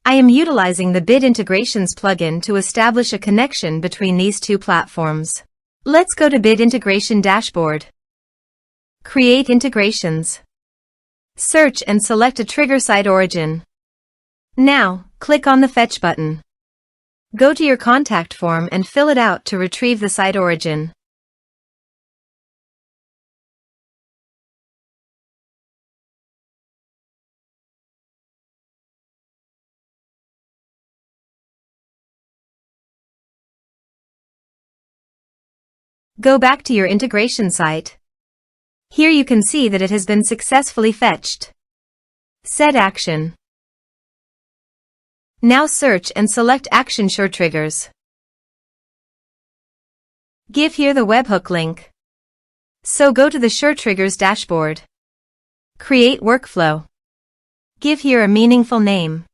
I am utilizing the Bit Integrations plugin to establish a connection between these two platforms. Let's go to Bit Integration Dashboard. Create integrations. Search and select a trigger SiteOrigin. Now, click on the Fetch button. Go to your contact form and fill it out to retrieve the SiteOrigin. Go back to your integration site. Here you can see that it has been successfully fetched. Set action. Now search and select Action SureTriggers. Give here the webhook link. So go to the SureTriggers dashboard. Create workflow. Give here a meaningful name.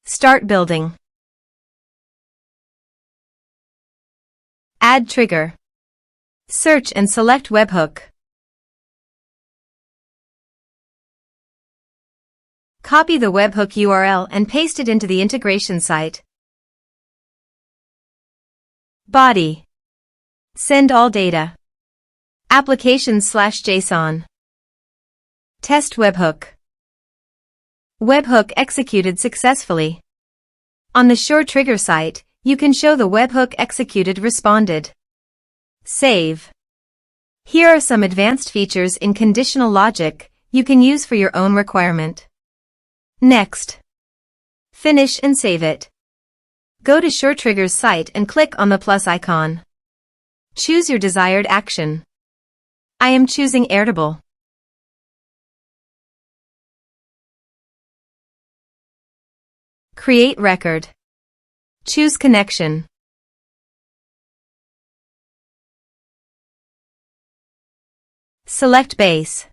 Start building. Add trigger. Search and select webhook. Copy the webhook URL and paste it into the integration site. Body. Send all data. Applications/JSON. Test webhook. Webhook executed successfully. On the SureTrigger site, you can show the webhook executed responded. Save. Here are some advanced features in conditional logic you can use for your own requirement. Next. Finish and save it. Go to SureTriggers site and click on the plus icon. Choose your desired action. I am choosing Airtable. Create record. Choose connection. Select base.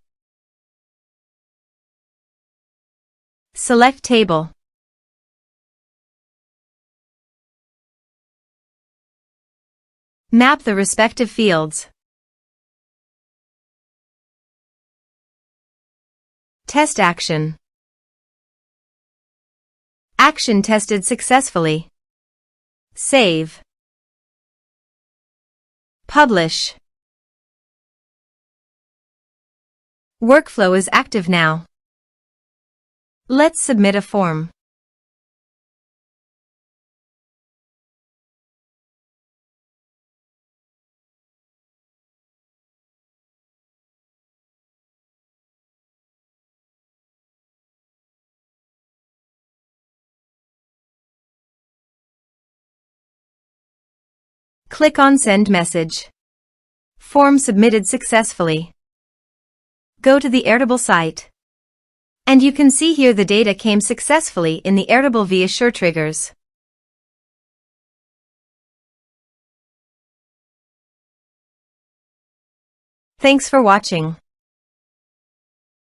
Select table. Map the respective fields. Test action. Action tested successfully. Save. Publish. Workflow is active now. Let's submit a form. Click on Send Message. Form submitted successfully. Go to the Airtable site. And you can see here the data came successfully in the Airtable via SureTriggers. Thanks for watching.